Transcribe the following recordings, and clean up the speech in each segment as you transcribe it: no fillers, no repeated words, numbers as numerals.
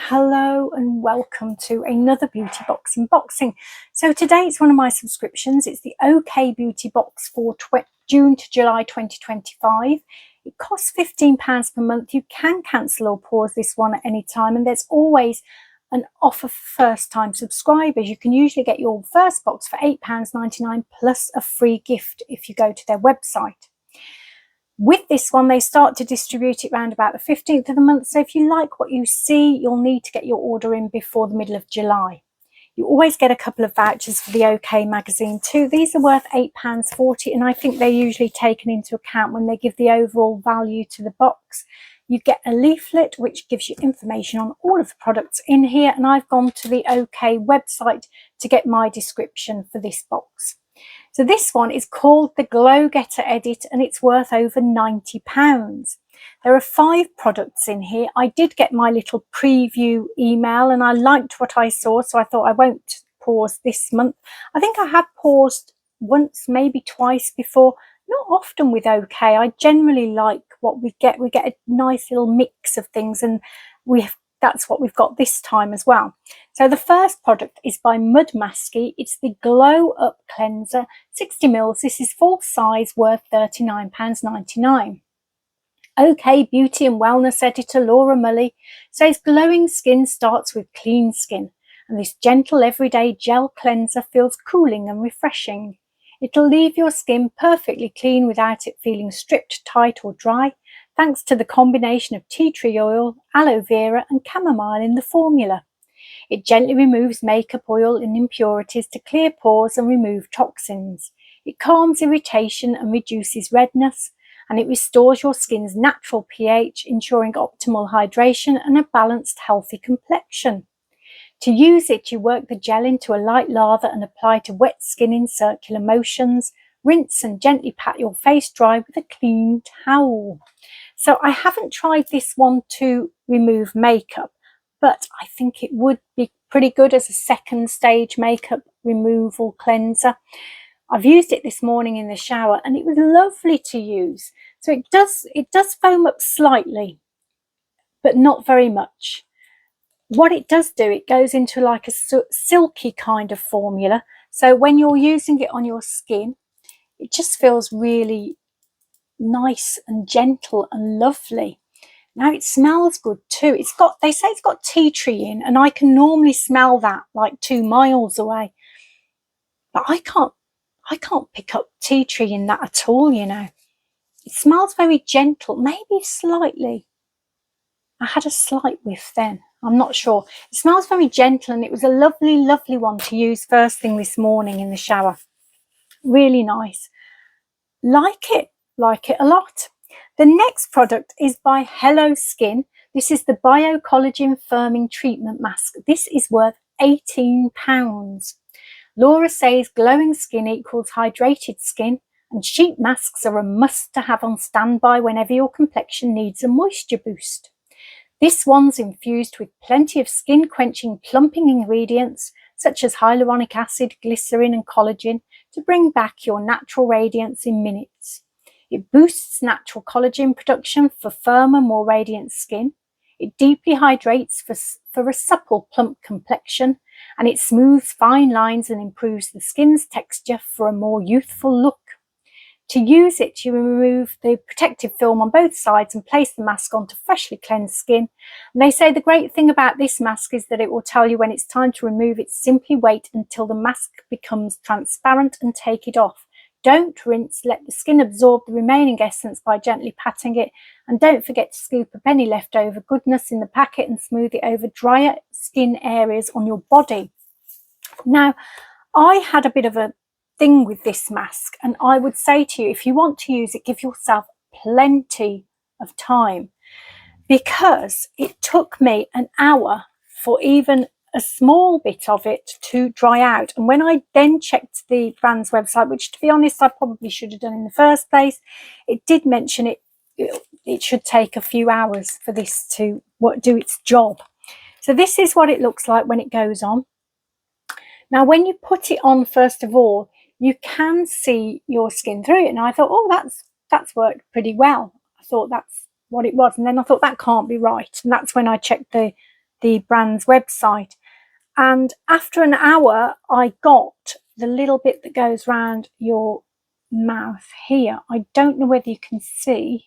Hello and welcome to another beauty box unboxing. So today it's one of my subscriptions. It's the OK Beauty Box for June to July 2025. It costs £15 per month. You can cancel or pause this one at any time, and there's always an offer for first time subscribers. You can usually get your first box for £8.99 plus a free gift if you go to their website. With this one, they start to distribute it around about the 15th of the month. So if you like what you see, you'll need to get your order in before the middle of July. You always get a couple of vouchers for the OK magazine too. These are worth £8.40, and I think they're usually taken into account when they give the overall value to the box. You get a leaflet which gives you information on all of the products in here, and I've gone to the OK website to get my description for this box. So this one is called the Glow Getter Edit, and it's worth over £90. There are 5 products in here. I did get my little preview email and I liked what I saw, so I thought I won't pause this month. I think I have paused once, maybe twice before, not often with OK. I generally like what we get. We get a nice little mix of things, and that's what we've got this time as well. So the first product is by Mud Masky. It's the Glow Up Cleanser, 60 mils. This is full size, worth £39.99. OK Beauty and Wellness editor Laura Mully says glowing skin starts with clean skin, and this gentle everyday gel cleanser feels cooling and refreshing. It'll leave your skin perfectly clean without it feeling stripped, tight or dry, thanks to the combination of tea tree oil, aloe vera and chamomile in the formula. It gently removes makeup oil and impurities to clear pores and remove toxins. It calms irritation and reduces redness, and it restores your skin's natural pH, ensuring optimal hydration and a balanced, healthy complexion. To use it, you work the gel into a light lather and apply to wet skin in circular motions. Rinse and gently pat your face dry with a clean towel. So I haven't tried this one to remove makeup, but I think it would be pretty good as a second stage makeup removal cleanser. I've used it this morning in the shower and it was lovely to use. So it does foam up slightly, but not very much. What it does do, it goes into like a silky kind of formula. So when you're using it on your skin, it just feels really nice and gentle and lovely. Now it smells good too. They say it's got tea tree in, and I can normally smell that like 2 miles away. But I can't pick up tea tree in that at all, you know. It smells very gentle, maybe slightly. I had a slight whiff then. I'm not sure. It smells very gentle, and it was a lovely, lovely one to use first thing this morning in the shower. Really nice. Like it a lot. The next product is by Hello Skin. This is the Bio Collagen Firming Treatment Mask. This is worth £18. Laura says glowing skin equals hydrated skin, and sheet masks are a must to have on standby whenever your complexion needs a moisture boost. This one's infused with plenty of skin quenching plumping ingredients such as hyaluronic acid, glycerin and collagen to bring back your natural radiance in minutes. It boosts natural collagen production for firmer, more radiant skin. It deeply hydrates for a supple, plump complexion, and it smooths fine lines and improves the skin's texture for a more youthful look. To use it, you remove the protective film on both sides and place the mask onto freshly cleansed skin. And they say the great thing about this mask is that it will tell you when it's time to remove it. Simply wait until the mask becomes transparent and take it off. Don't rinse, let the skin absorb the remaining essence by gently patting it, and don't forget to scoop up any leftover goodness in the packet and smooth it over drier skin areas on your body. Now, I had a bit of a thing with this mask, and I would say to you, if you want to use it, give yourself plenty of time, because it took me an hour for even a small bit of it to dry out. And when I then checked the brand's website, which to be honest I probably should have done in the first place, it did mention it should take a few hours for this to do its job. So this is what it looks like when it goes on. Now when you put it on, first of all, you can see your skin through it, and I thought, oh, that's worked pretty well. I thought that's what it was, and then I thought that can't be right, and that's when I checked the the brand's website. And after an hour, I got the little bit that goes around your mouth here. I don't know whether you can see.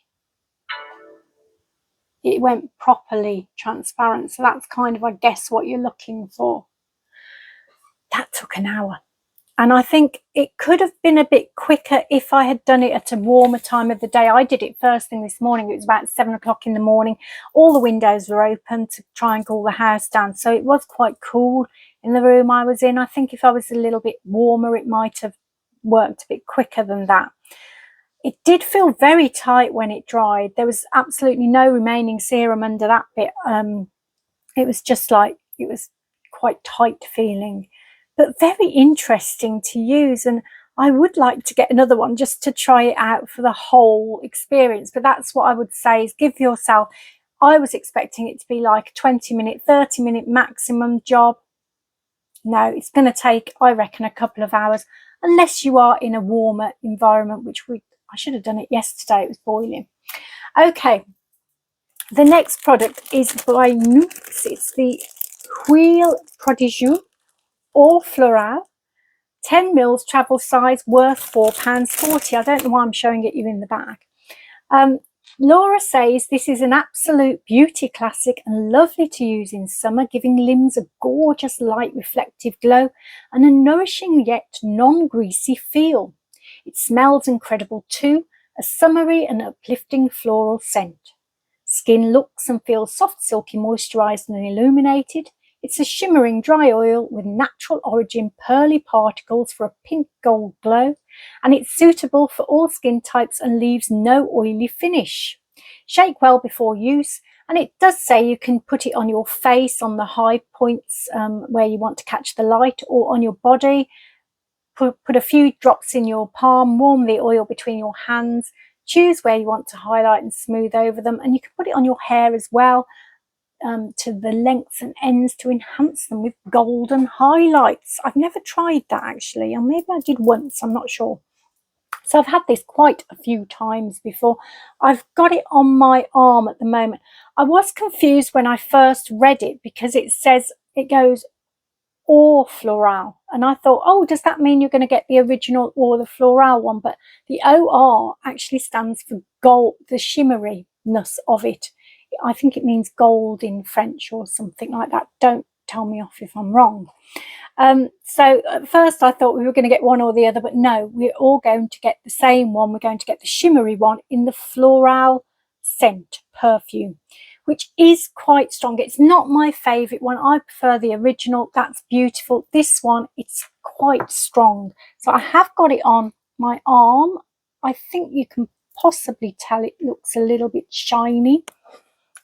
It went properly transparent. So that's kind of, I guess, what you're looking for. That took an hour. And I think it could have been a bit quicker if I had done it at a warmer time of the day. I did it first thing this morning. It was about 7 o'clock in the morning. All the windows were open to try and cool the house down. So it was quite cool in the room I was in. I think if I was a little bit warmer, it might have worked a bit quicker than that. It did feel very tight when it dried. There was absolutely no remaining serum under that bit. It was just like, it was quite tight feeling, but very interesting to use. And I would like to get another one just to try it out for the whole experience. But that's what I would say, is give yourself, I was expecting it to be like a 20-minute, 30-minute maximum job. No, it's going to take, I reckon, a couple of hours, unless you are in a warmer environment, which I should have done it yesterday. It was boiling. Okay. The next product is by Nooks. It's the Huile Prodigieux Eau Florale, 10 mils travel size, worth £4.40. I don't know why I'm showing it you in the back. Laura says this is an absolute beauty classic and lovely to use in summer, giving limbs a gorgeous light reflective glow and a nourishing yet non-greasy feel. It smells incredible too, a summery and uplifting floral scent. Skin looks and feels soft, silky, moisturized and illuminated. It's a shimmering dry oil with natural origin pearly particles for a pink gold glow, and it's suitable for all skin types and leaves no oily finish. Shake well before use, and it does say you can put it on your face, on the high points where you want to catch the light, or on your body. Put a few drops in your palm, warm the oil between your hands, choose where you want to highlight and smooth over them, and you can put it on your hair as well, to the lengths and ends to enhance them with golden highlights. I've never tried that actually, or maybe I did once, I'm not sure. So I've had this quite a few times before. I've got it on my arm at the moment. I was confused when I first read it because it says, it goes Eau Florale, and I thought, oh, does that mean you're going to get the original or the Florale one? But the OR actually stands for gold, the shimmeriness of it. I think it means gold in French or something like that. Don't tell me off if I'm wrong. So at first I thought we were going to get one or the other, but no, we're all going to get the same one. We're going to get the shimmery one in the Florale scent perfume, which is quite strong. It's not my favorite one. I prefer the original. That's beautiful. This one, it's quite strong. So I have got it on my arm. I think you can possibly tell it looks a little bit shiny,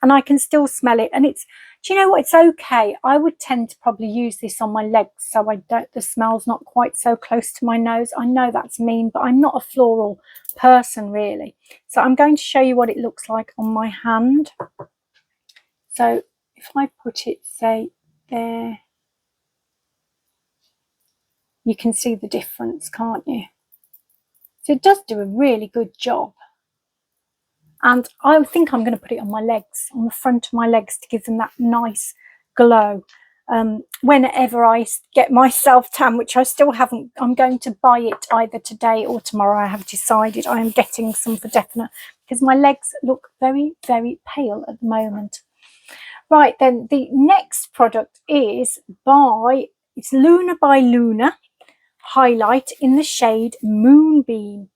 and I can still smell it. And it's, do you know what? It's okay. I would tend to probably use this on my legs, so I don't, the smell's not quite so close to my nose. I know that's mean, but I'm not a floral person really. So I'm going to show you what it looks like on my hand. So if I put it, say, there, you can see the difference, can't you? So it does do a really good job. And I think I'm going to put it on my legs, on the front of my legs, to give them that nice glow. Whenever I get myself tan, which I still haven't, I'm going to buy it either today or tomorrow. I have decided I am getting some for definite, because my legs look very, very pale at the moment. Right, then the next product is it's Luna by Luna Highlight in the shade Moonbeam.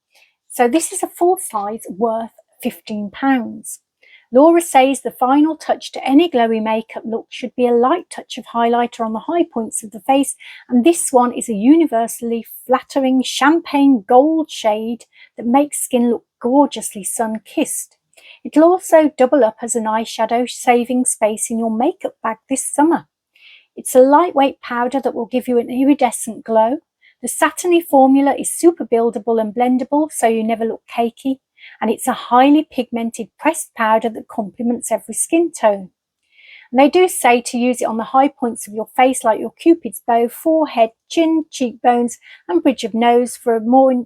So this is a full size, worth £15. Laura says the final touch to any glowy makeup look should be a light touch of highlighter on the high points of the face, and this one is a universally flattering champagne gold shade that makes skin look gorgeously sun-kissed. It'll also double up as an eyeshadow, saving space in your makeup bag this summer. It's a lightweight powder that will give you an iridescent glow. The satiny formula is super buildable and blendable, so you never look cakey. And it's a highly pigmented pressed powder that complements every skin tone. And they do say to use it on the high points of your face, like your cupid's bow, forehead, chin, cheekbones, and bridge of nose for a more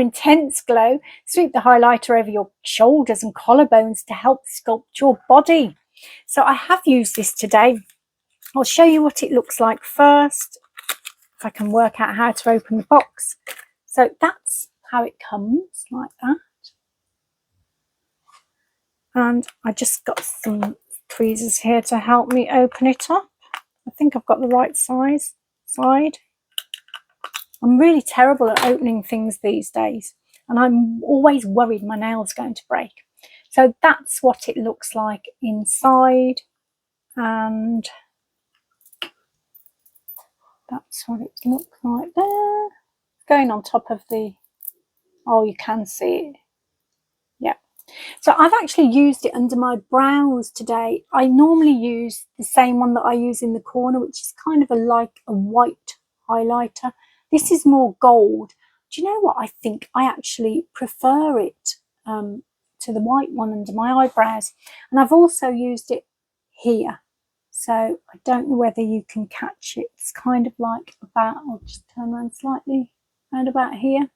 intense glow. Sweep the highlighter over your shoulders and collarbones to help sculpt your body. So I have used this today. I'll show you what it looks like first, if I can work out how to open the box. So that's how it comes, like that. And I just got some tweezers here to help me open it up. I think I've got the right size side. I'm really terrible at opening things these days, and I'm always worried my nail's going to break. So that's what it looks like inside, and that's what it looks like there. Going on top of the, oh, you can see it. Yeah. So I've actually used it under my brows today. I normally use the same one that I use in the corner, which is kind of like a white highlighter. This is more gold. Do you know what? I think I actually prefer it to the white one under my eyebrows. And I've also used it here. So I don't know whether you can catch it. It's kind of like about, I'll just turn around slightly, around about here.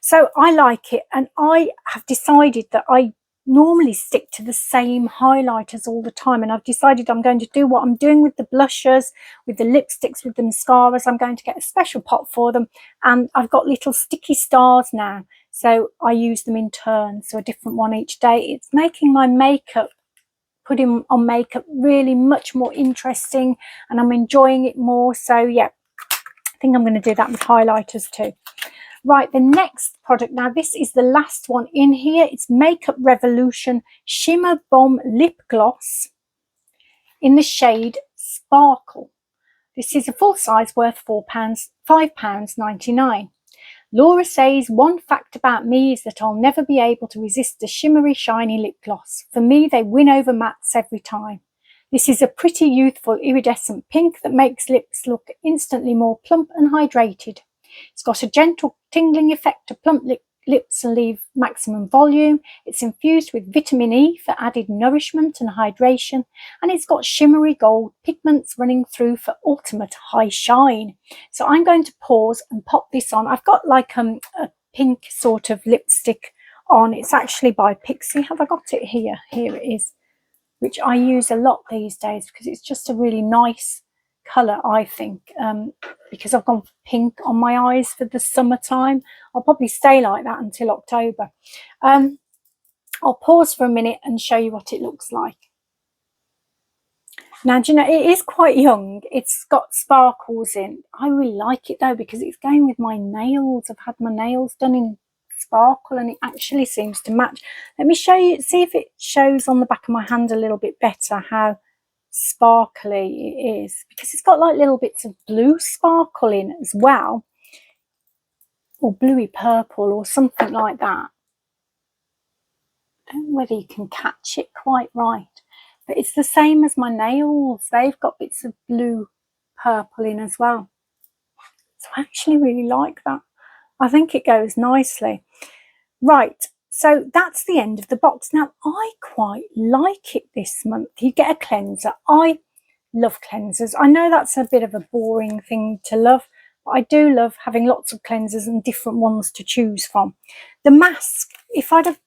So I like it, and I have decided that I normally stick to the same highlighters all the time, and I've decided I'm going to do what I'm doing with the blushers, with the lipsticks, with the mascaras. I'm going to get a special pot for them, and I've got little sticky stars now, so I use them in turn, so a different one each day. It's making my makeup, putting on makeup, really much more interesting, and I'm enjoying it more. So yeah, I think I'm going to do that with highlighters too. Right, the next product, now this is the last one in here. It's Makeup Revolution Shimmer Bomb Lip Gloss in the shade Sparkle. This is a full size worth £5.99. Laura says, one fact about me is that I'll never be able to resist a shimmery, shiny lip gloss. For me, they win over mattes every time. This is a pretty youthful iridescent pink that makes lips look instantly more plump and hydrated. It's got a gentle tingling effect to plump lips and leave maximum volume. It's infused with vitamin E for added nourishment and hydration, and it's got shimmery gold pigments running through for ultimate high shine. So I'm going to pause and pop this on. I've got like a pink sort of lipstick on. It's actually by Pixie. Have I got it here? Here it is, which I use a lot these days because it's just a really nice colour, I think, because I've gone for pink on my eyes for the summertime. I'll probably stay like that until October. I'll pause for a minute and show you what it looks like. Now, do you know, it is quite young. It's got sparkles in. I really like it though because it's going with my nails. I've had my nails done in sparkle and it actually seems to match. Let me show you, see if it shows on the back of my hand a little bit better how sparkly it is, because it's got like little bits of blue sparkle in as well, or bluey purple or something like that. I don't know whether you can catch it quite right, but it's the same as my nails. They've got bits of blue purple in as well. So I actually really like that. I think it goes nicely. Right, so that's the end of the box. Now, I quite like it this month. You get a cleanser. I love cleansers. I know that's a bit of a boring thing to love, but I do love having lots of cleansers and different ones to choose from. The mask, if I'd have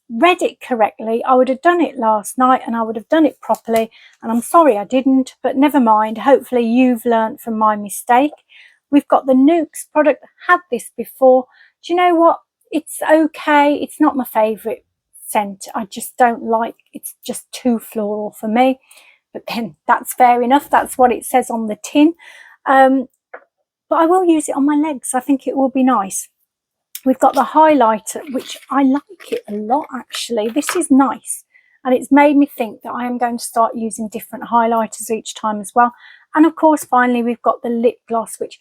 read it correctly, I would have done it last night and I would have done it properly, and I'm sorry I didn't, but never mind. Hopefully you've learned from my mistake. We've got the Nuxe product. Had this before. Do you know what? It's okay. It's not my favourite scent. I just don't like, it's just too floral for me. But then that's fair enough. That's what it says on the tin. But I will use it on my legs. I think it will be nice. We've got the highlighter, which I like it a lot actually. This is nice. And it's made me think that I am going to start using different highlighters each time as well. And of course, finally, we've got the lip gloss, which,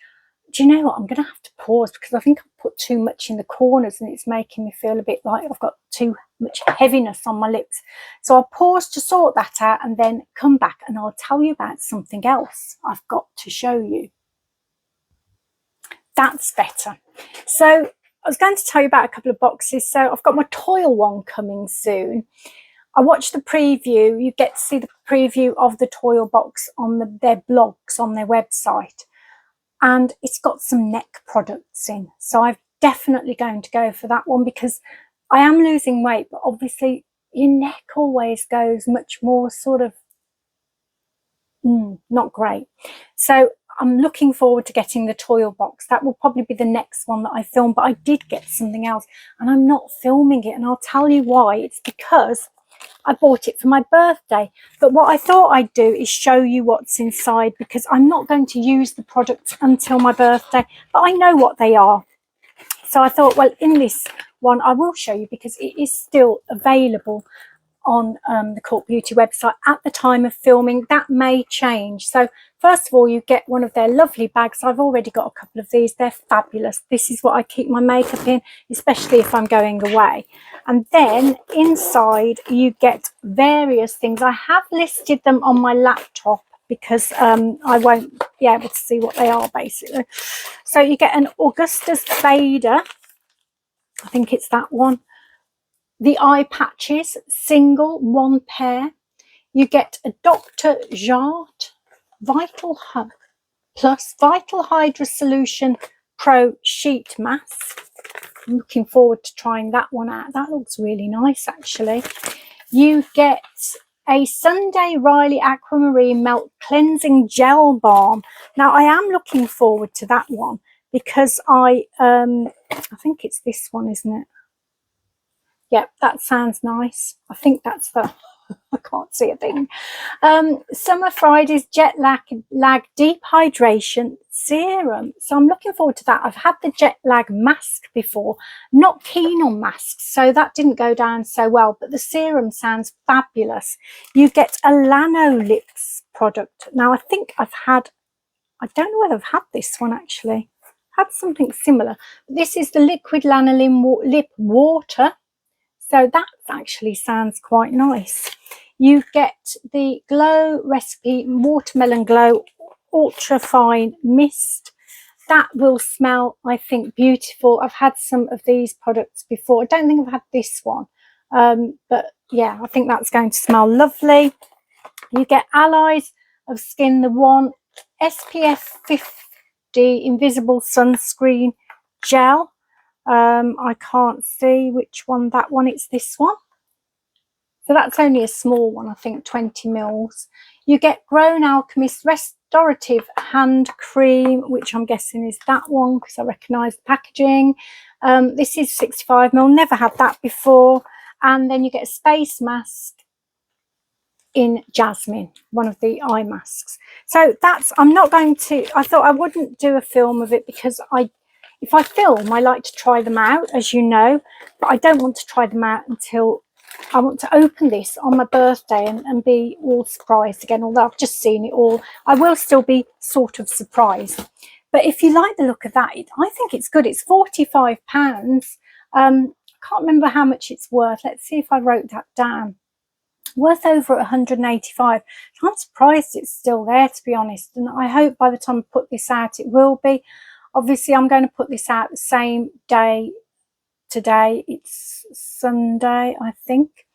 do you know what? I'm going to have to pause because I think I've put too much in the corners and it's making me feel a bit like I've got too much heaviness on my lips. So I'll pause to sort that out and then come back and I'll tell you about something else I've got to show you. That's better. So I was going to tell you about a couple of boxes. So I've got my Toil one coming soon. I watched the preview. You get to see the preview of the Toil box on their blogs on their website. And it's got some neck products in. So I'm definitely going to go for that one because I am losing weight, but obviously your neck always goes much more sort of not great. So I'm looking forward to getting the toil box. That will probably be the next one that I film, but I did get something else and I'm not filming it, and I'll tell you why. It's because I bought it for my birthday, but what I thought I'd do is show you what's inside, because I'm not going to use the products until my birthday, but I know what they are. So I thought, well, in this one I will show you, because it is still available on the Court Beauty website at the time of filming. That may change. So first of all, you get one of their lovely bags. I've already got a couple of these. They're fabulous. This is what I keep my makeup in, especially if I'm going away. And then inside you get various things. I have listed them on my laptop because I won't be able to see what they are, basically. So you get an Augustus Fader, I think it's that one. The eye patches, single, 1 pair. You get a Dr. Jart Vital Hub Plus Vital Hydra Solution Pro Sheet Mask. I'm looking forward to trying that one out. That looks really nice, actually. You get a Sunday Riley Aquamarine Melt Cleansing Gel Balm. Now, I am looking forward to that one because I think it's this one, isn't it? Yep, that sounds nice. I think that's the, I can't see a thing. Summer Fridays Jet Lag Deep Hydration Serum. So I'm looking forward to that. I've had the jet lag mask before. Not keen on masks, so that didn't go down so well. But the serum sounds fabulous. You get a Lano Lips product. Now, I think I've had, I don't know whether I've had this one actually. Had something similar. This is the Liquid Lanolin Lip Water. So that actually sounds quite nice. You get the Glow Recipe Watermelon Glow Ultra Fine Mist. That will smell, I think, beautiful. I've had some of these products before. I don't think I've had this one. But yeah, I think that's going to smell lovely. You get Allies of Skin, the one SPF 50 Invisible Sunscreen Gel. I can't see which one that one. It's this one. So that's only a small one, I think 20 mils. You get Grown Alchemist Restorative Hand Cream, which I'm guessing is that one because I recognise the packaging. This is 65 mil. Never had that before. And then you get a Space Mask in Jasmine, one of the eye masks. So that's, I'm not going to, I thought I wouldn't do a film of it because if I film, I like to try them out, as you know, but I don't want to try them out until I want to open this on my birthday and be all surprised again. Although I've just seen it all, I will still be sort of surprised. But if you like the look of that, I think it's good. It's £45. I can't remember how much it's worth. Let's see if I wrote that down. Worth over 185. I'm surprised it's still there, to be honest, and I hope by the time I put this out it will be. Obviously I'm going to put this out the same day today. It's Sunday, I think.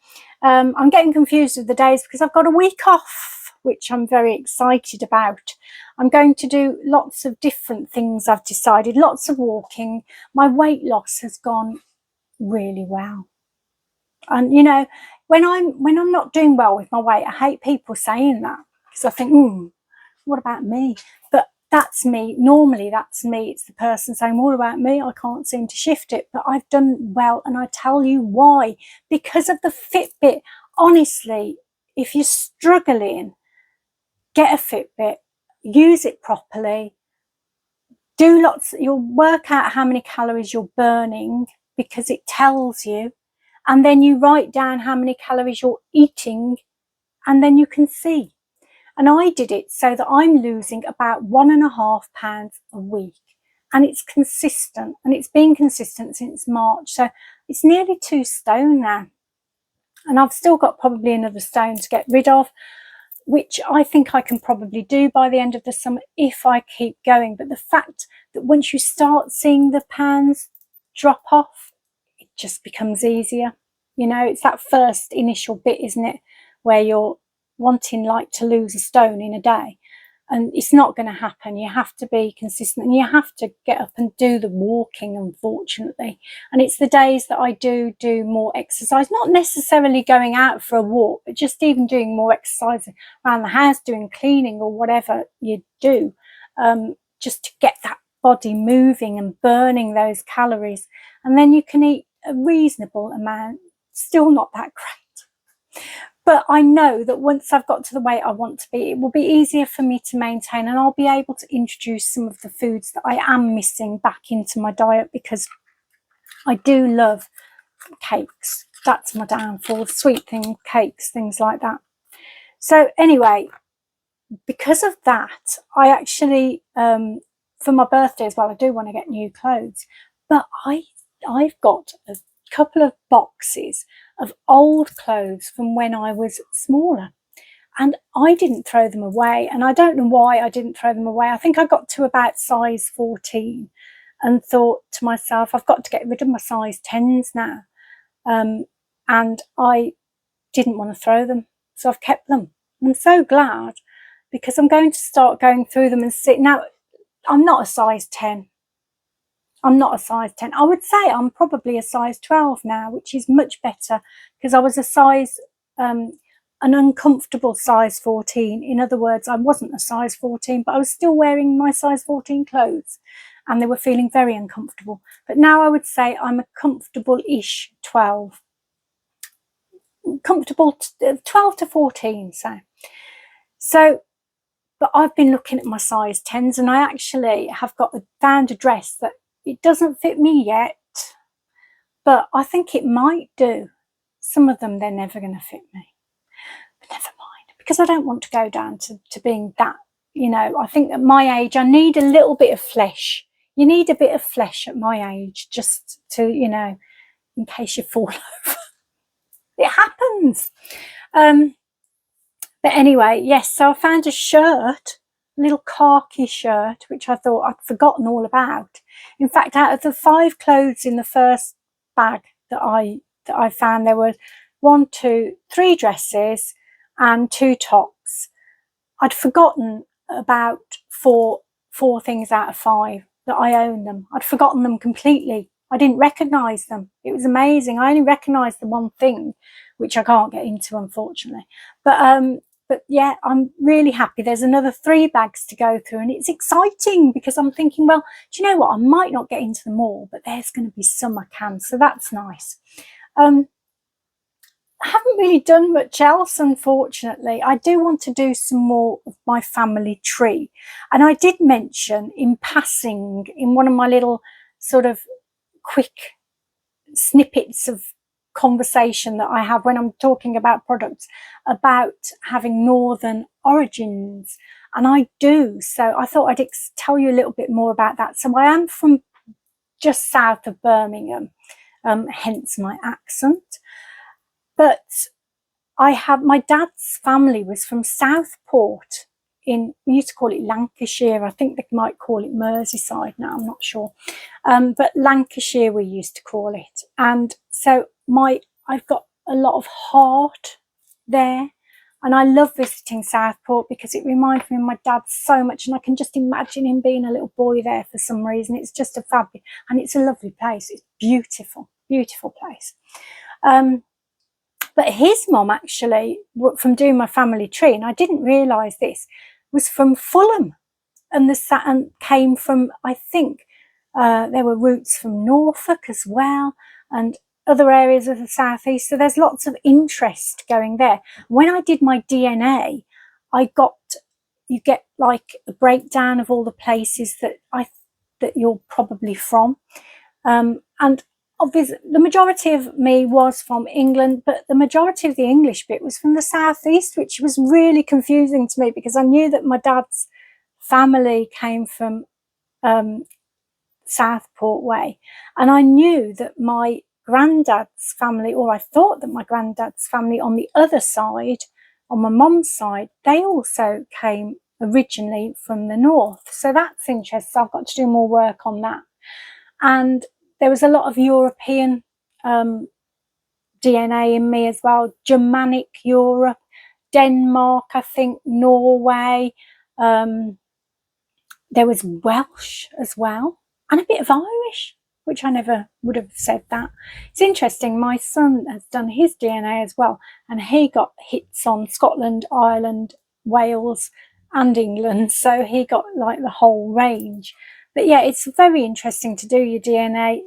I'm getting confused with the days because I've got a week off, which I'm very excited about. I'm going to do lots of different things. I've decided lots of walking. My weight loss has gone really well, and you know, when I'm not doing well with my weight, I hate people saying that because I think, what about me? But that's me. Normally that's me. It's the person saying, what about me? I can't seem to shift it, but I've done well, and I tell you why. Because of the Fitbit. Honestly, if you're struggling, get a Fitbit, use it properly, do lots, you'll work out how many calories you're burning because it tells you. And then you write down how many calories you're eating, and then you can see. And I did it so that I'm losing about 1.5 pounds a week. And it's consistent, and it's been consistent since March. So it's nearly 2 stone now. And I've still got probably another stone to get rid of, which I think I can probably do by the end of the summer if I keep going. But the fact that once you start seeing the pounds drop off, it just becomes easier. You know, it's that first initial bit, isn't it, where you're wanting like to lose a stone in a day. and it's not going to happen. You have to be consistent, and you have to get up and do the walking, unfortunately. And it's the days that I do more exercise, not necessarily going out for a walk, but just even doing more exercise around the house, doing cleaning or whatever you do, just to get that body moving and burning those calories. And then you can eat a reasonable amount, still not that great. But I know that once I've got to the weight I want to be, it will be easier for me to maintain, and I'll be able to introduce some of the foods that I am missing back into my diet, because I do love cakes. That's my downfall, sweet things, cakes, things like that. So anyway, because of that, I actually, for my birthday as well, I do want to get new clothes. But I've got a couple of boxes of old clothes from when I was smaller, and I didn't throw them away, and I don't know why I didn't throw them away. I think I got to about size 14 and thought to myself, I've got to get rid of my size 10s now, and I didn't want to throw them, so I've kept them. I'm so glad, because I'm going to start going through them and see. Now, I'm not a size 10. I'm not a size 10. I would say I'm probably a size 12 now, which is much better, because I was a size, an uncomfortable size 14. In other words, I wasn't a size 14, but I was still wearing my size 14 clothes, and they were feeling very uncomfortable. But now I would say I'm a comfortable-ish 12. Comfortable 12 to 14, so. But I've been looking at my size 10s, and I actually have found a dress that it doesn't fit me yet, but I think it might do. Some of them, they're never going to fit me. But never mind, because I don't want to go down to being that, you know. I think at my age, I need a little bit of flesh. You need a bit of flesh at my age, just to, you know, in case you fall over. It happens. But anyway, yes, so I found a shirt, a little khaki shirt, which I thought I'd forgotten all about. In fact, out of the 5 clothes in the first bag that I found, there were 1, 2, 3 dresses and 2 tops. I'd forgotten about four things out of 5 that I own them. I'd forgotten them completely. I didn't recognise them. It was amazing. I only recognised the one thing, which I can't get into, unfortunately. But yeah, I'm really happy. There's another 3 bags to go through, and it's exciting, because I'm thinking, well, do you know what? I might not get into them all, but there's going to be some I can, so that's nice. I haven't really done much else, unfortunately. I do want to do some more of my family tree, and I did mention in passing in one of my little sort of quick snippets of conversation that I have when I'm talking about products, about having northern origins, and I do. So I thought I'd tell you a little bit more about that. So I am from just south of Birmingham, hence my accent. But my dad's family was from Southport we used to call it Lancashire. I think they might call it Merseyside now, I'm not sure. But Lancashire we used to call it. And so I've got a lot of heart there. And I love visiting Southport, because it reminds me of my dad so much. And I can just imagine him being a little boy there for some reason. It's just a fabulous, and it's a lovely place. It's beautiful, beautiful place. But his mom, actually, from doing my family tree, and I didn't realise this, was from Fulham, and came from, I think, there were roots from Norfolk as well, and other areas of the southeast. So there's lots of interest going there. When I did my DNA, you get like a breakdown of all the places that you're probably from, and obviously the majority of me was from England, but the majority of the English bit was from the southeast, which was really confusing to me, because I knew that my dad's family came from Southport way, and I knew that my granddad's family, or I thought that my granddad's family on the other side, on my mum's side, they also came originally from the north. So that's interesting. So I've got to do more work on that. And there was a lot of European DNA in me as well, Germanic Europe, Denmark, I think, Norway, There was Welsh as well, and a bit of Irish, which I never would have said that. It's interesting, my son has done his DNA as well, and he got hits on Scotland, Ireland, Wales and England, so he got like the whole range. But yeah, it's very interesting to do your DNA.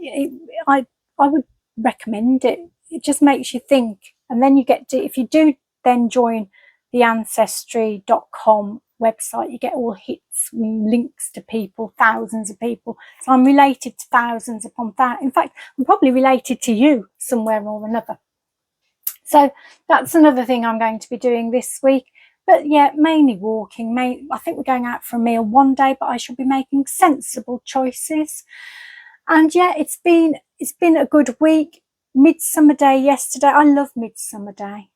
I would recommend it. It just makes you think, and then you get to, if you do then join the ancestry.com website, you get all hits, links to people, thousands of people. So I'm related to thousands upon that. In fact, I'm probably related to you somewhere or another. So that's another thing I'm going to be doing this week. But yeah, mainly walking. I think we're going out for a meal one day, but I shall be making sensible choices. And yeah, it's been a good week. Midsummer Day yesterday. I love Midsummer Day.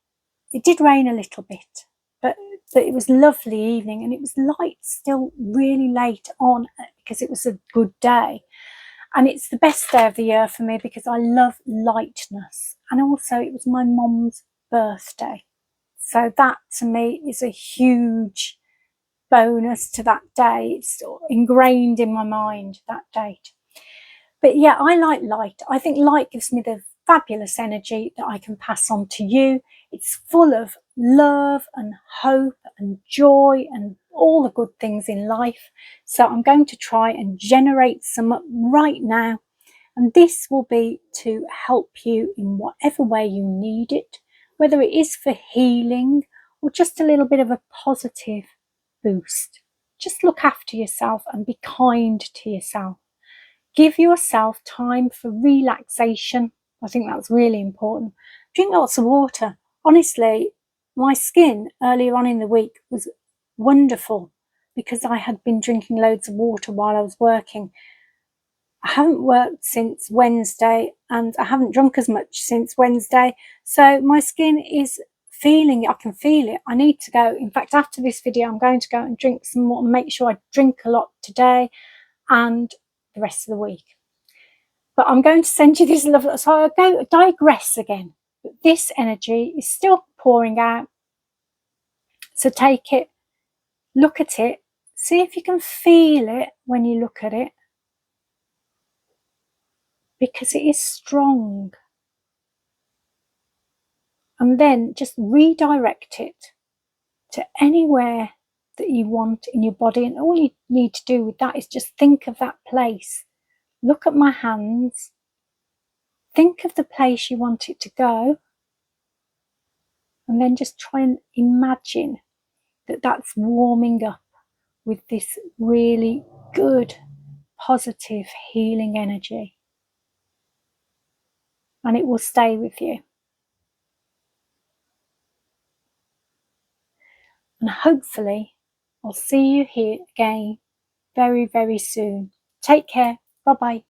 It did rain a little bit, but it was a lovely evening, and it was light still really late on because it was a good day. And it's the best day of the year for me because I love lightness. And also it was my mum's birthday. So that to me is a huge bonus to that day. It's ingrained in my mind, that date. But yeah, I like light. I think light gives me the fabulous energy that I can pass on to you. It's full of love and hope and joy and all the good things in life. So I'm going to try and generate some up right now. And this will be to help you in whatever way you need it, whether it is for healing or just a little bit of a positive boost. Just look after yourself and be kind to yourself. Give yourself time for relaxation. I think that's really important. Drink lots of water. Honestly, my skin earlier on in the week was wonderful because I had been drinking loads of water while I was working. I haven't worked since Wednesday and I haven't drunk as much since Wednesday. So my skin is feeling it. I can feel it. I need to go. In fact, after this video, I'm going to go and drink some more and make sure I drink a lot today and the rest of the week. But I'm going to send you this lovely, so I digress again. But this energy is still pouring out. So take it, look at it, see if you can feel it when you look at it, because it is strong. And then just redirect it to anywhere that you want in your body. And all you need to do with that is just think of that place. Look at my hands. Think of the place you want it to go. And then just try and imagine that that's warming up with this really good, positive, healing energy. And it will stay with you. And hopefully I'll see you here again very, very soon. Take care. Bye-bye.